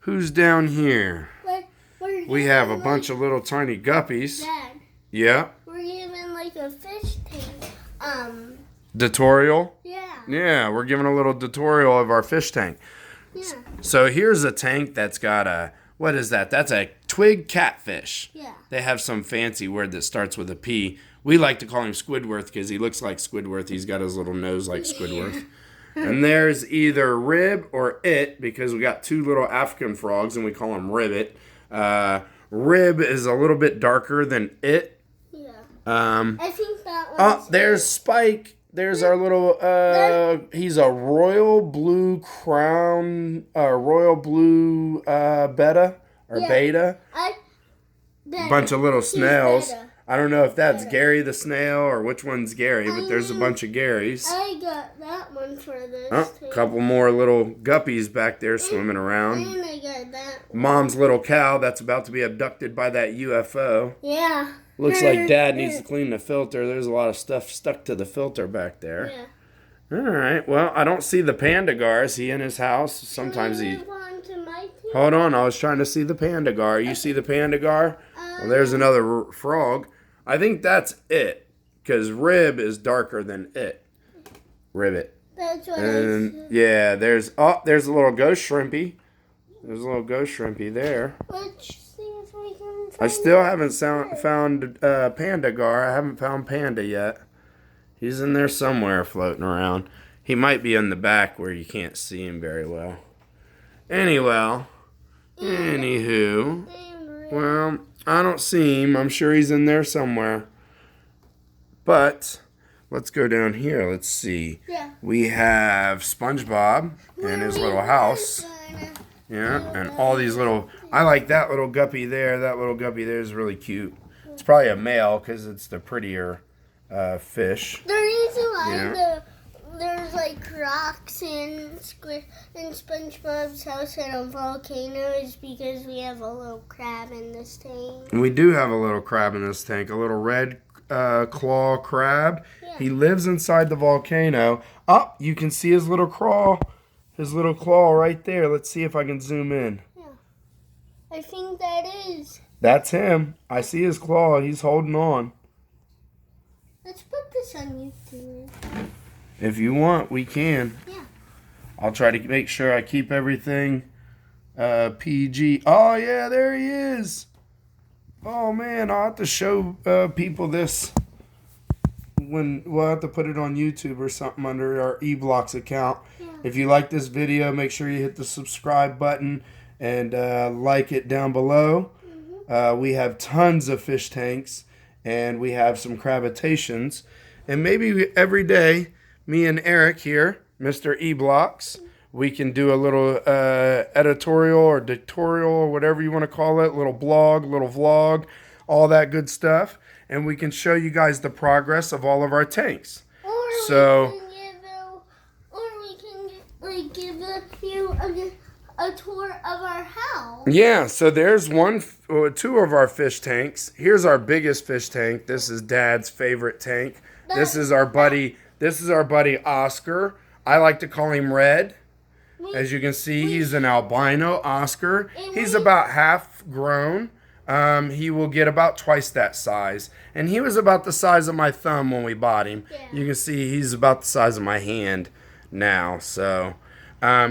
Who's down here? We have a bunch of little tiny guppies. Dad, Yeah. we're giving like a fish tank. Tutorial? Yeah. Yeah, we're giving a little tutorial of our fish tank. Yeah. So here's a tank that's got a, what is that? That's a twig catfish. Yeah. They have some fancy word that starts with a P. We like to call him Squidward because he looks like Squidward. He's got his little nose like Squidward. And there's either Rib or It because we got two little African frogs and we call them Ribbit. Rib is a little bit darker than It. Yeah. I think that one's Oh, there's Spike. There's our little, he's a royal blue crown, royal blue betta or beta. Bunch of little snails. I don't know if that's Gary the snail or which one's Gary, but there's a bunch of Garys. I got that one for this. Oh, a couple more little guppies back there swimming around. And I got that. Mom's little cow that's about to be abducted by that UFO. Yeah. Looks like Dad needs to clean the filter. There's a lot of stuff stuck to the filter back there. Yeah. All right. Well, I don't see the panda gar. Is he in his house? Sometimes he... Hold on. I was trying to see the panda gar. You see the panda gar? Well, there's another frog. I think that's It. Because Rib is darker than It. Ribbit. That's what And yeah, there's a little ghost shrimpy. There's a little ghost shrimpy there. Let's see if we can find I still haven't found Panda Gar. I haven't found Panda yet. He's in there somewhere floating around. He might be in the back where you can't see him very well. Anywho, well, I don't see him. I'm sure he's in there somewhere. But let's go down here. Let's see. Yeah. We have SpongeBob in his little house. Yeah, and all these little... I like that little guppy there. That little guppy there is really cute. It's probably a male because it's the prettier fish. The reason why there's like rocks in SpongeBob's house and a volcano is because we have a little crab in this tank. We do have a little crab in this tank. A little red claw crab. Yeah. He lives inside the volcano. Oh, you can see his little claw. His little claw right there. Let's see if I can zoom in. Yeah. I think that is. That's him. I see his claw. He's holding on. Let's put this on YouTube. If you want, we can. Yeah. I'll try to make sure I keep everything PG. Oh, yeah, there he is. Oh, man, I'll have to show people this. We'll have to put it on YouTube or something under our eBlocks account. Yeah. If you like this video, make sure you hit the subscribe button and like it down below. Mm-hmm. We have tons of fish tanks and we have some cravitations. And maybe every day, me and Eric here, Mr. eBlocks, we can do a little editorial or dictorial or whatever you want to call it, little blog, little vlog, all that good stuff. And we can show you guys the progress of all of our tanks. Or we can give you a tour of our house. Yeah, so there's two of our fish tanks. Here's our biggest fish tank. This is Dad's favorite tank. This is our buddy Oscar. I like to call him Red. As you can see, he's an albino Oscar. He's about half grown. He will get about twice that size. And he was about the size of my thumb when we bought him. Yeah. You can see he's about the size of my hand now. So, I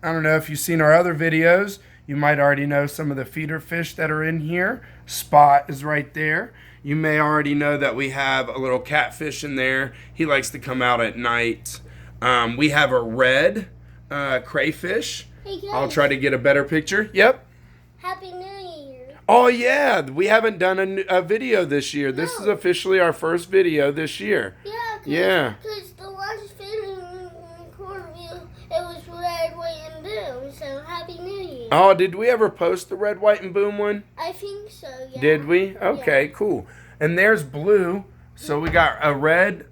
don't know if you've seen our other videos. You might already know some of the feeder fish that are in here. Spot is right there. You may already know that we have a little catfish in there. He likes to come out at night. We have a red crayfish. Hey guys, I'll try to get a better picture. Yep. Happy New Year. Oh, yeah. We haven't done a video this year. This is officially our first video this year. Yeah. Because the last video we recorded, it was red, white, and blue. So Happy New Year. Oh, did we ever post the red, white, and boom one? I think so, yeah. Did we? Okay, cool. And there's blue. So we got a red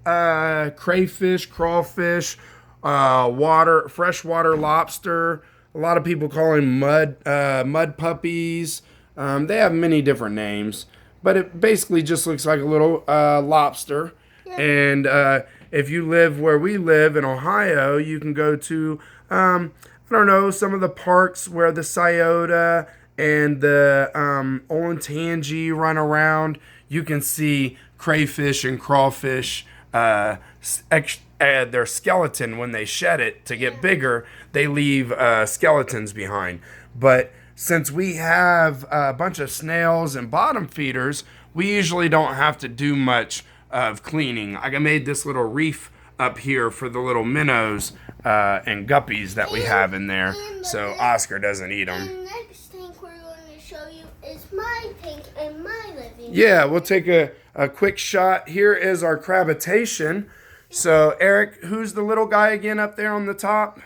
crayfish, crawfish, freshwater lobster. A lot of people call him mud puppies. They have many different names, but it basically just looks like a little lobster. Yeah. And if you live where we live in Ohio, you can go to, I don't don't know, some of the parks where the Scioto and the Olentangy run around, you can see crayfish and crawfish, their skeleton, when they shed it to get bigger, they leave skeletons behind. But since we have a bunch of snails and bottom feeders, we usually don't have to do much of cleaning. I made this little reef up here for the little minnows and guppies that we have in there, so Oscar doesn't eat them. The next tank we're going to show you is my tank and my living room. Yeah, we'll take a quick shot. Here is our crabitation. So, Eric, who's the little guy again up there on the top?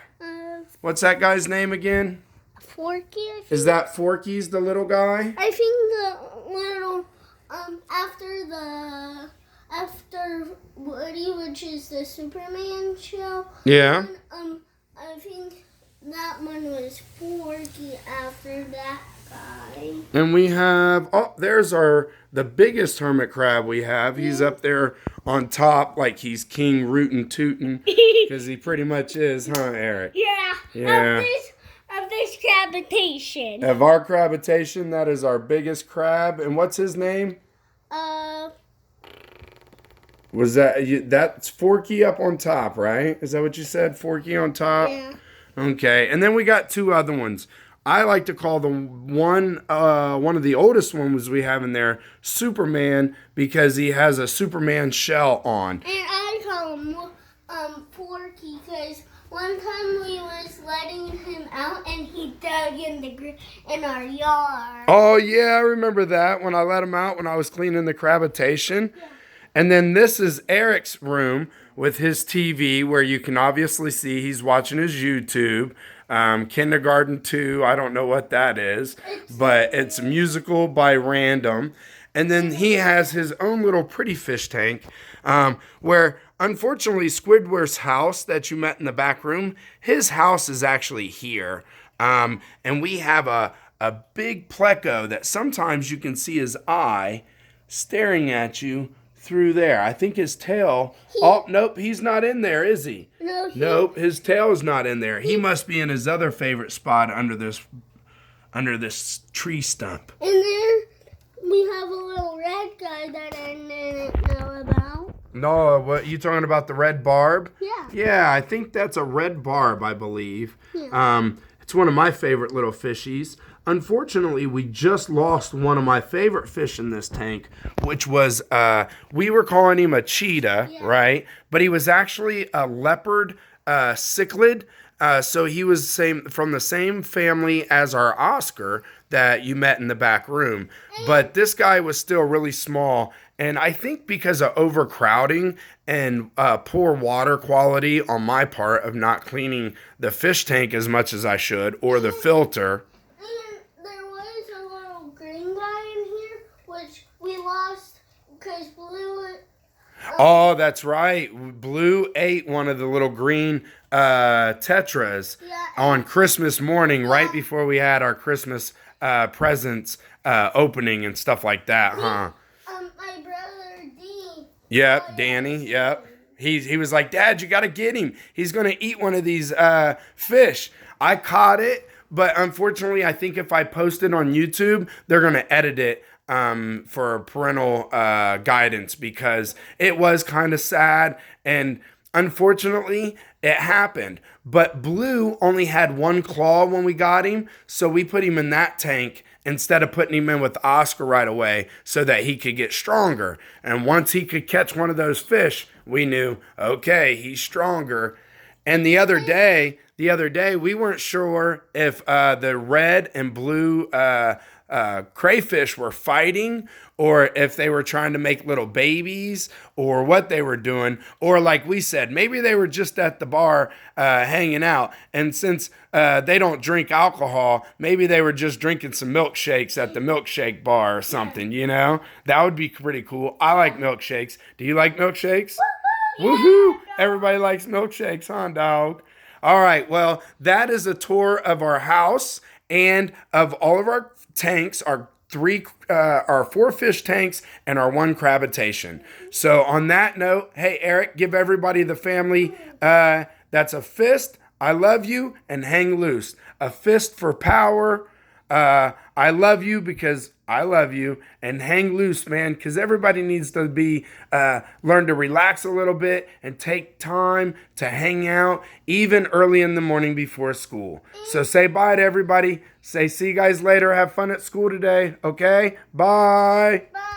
What's that guy's name again? Forky, I think. Is that Forky's the little guy? I think the little, after Woody, which is the Superman show. Yeah. And, I think that one was Forky after that guy. And we have, there's the biggest hermit crab we have. He's up there on top like he's king rootin' tootin', because he pretty much is, huh, Eric? Yeah. Yeah. Of this crabitation. Of our crabitation, that is our biggest crab. And what's his name? Was that's Forky up on top, right? Is that what you said? Forky on top? Yeah. Okay. And then we got two other ones. I like to call them one of the oldest ones we have in there, Superman, because he has a Superman shell on. And I call him Forky because one time we was letting him out and he dug in our yard. Oh yeah, I remember that when I let him out when I was cleaning the crabitation. Yeah. And then this is Eric's room with his TV, where you can obviously see he's watching his YouTube. Kindergarten 2, I don't know what that is, but it's musical by Random. And then he has his own little pretty fish tank, where unfortunately Squidward's house that you met in the back room, his house is actually here. And we have a big pleco that sometimes you can see his eye staring at you through there. I think his tail. Nope, he's not in there, is he? Nope, his tail is not in there. He must be in his other favorite spot under this tree stump. And then we have a little red guy that I didn't know about. No, what you talking about? The red barb? Yeah. Yeah, I think that's a red barb, I believe. Yeah. It's one of my favorite little fishies. Unfortunately, we just lost one of my favorite fish in this tank, which was, we were calling him a cheetah, right? But he was actually a leopard cichlid. So he was from the same family as our Oscar that you met in the back room. But this guy was still really small. And I think because of overcrowding and poor water quality on my part of not cleaning the fish tank as much as I should, or the filter. Because Blue... Oh, that's right. Blue ate one of the little green tetras on Christmas morning, right before we had our Christmas presents opening and stuff like that, huh? My brother, Dean. Yep, Danny, yep. He was like, Dad, you got to get him. He's going to eat one of these fish. I caught it, but unfortunately, I think if I post it on YouTube, they're going to edit it for parental guidance, because it was kind of sad, and unfortunately it happened. But Blue only had one claw when we got him, so we put him in that tank instead of putting him in with Oscar right away so that he could get stronger. And once he could catch one of those fish, we knew, okay, he's stronger. And the other day we weren't sure if the red and blue crayfish were fighting, or if they were trying to make little babies, or what they were doing. Or like we said, maybe they were just at the bar hanging out, and since they don't drink alcohol, maybe they were just drinking some milkshakes at the milkshake bar or something, you know? That would be pretty cool. I like milkshakes. Do you like milkshakes? Woohoo! Yeah. Everybody likes milkshakes, huh, dog? All right, well, that is a tour of our house and of all of our tanks, our 4 fish tanks and our 1 crabitation. So on that note, hey, Eric, give everybody the family, that's a fist, I love you, and hang loose. A fist for power. I love you because I love you, and hang loose, man, because everybody needs to be learn to relax a little bit and take time to hang out, even early in the morning before school. So say bye to everybody. Say see you guys later. Have fun at school today. Okay? Bye. Bye.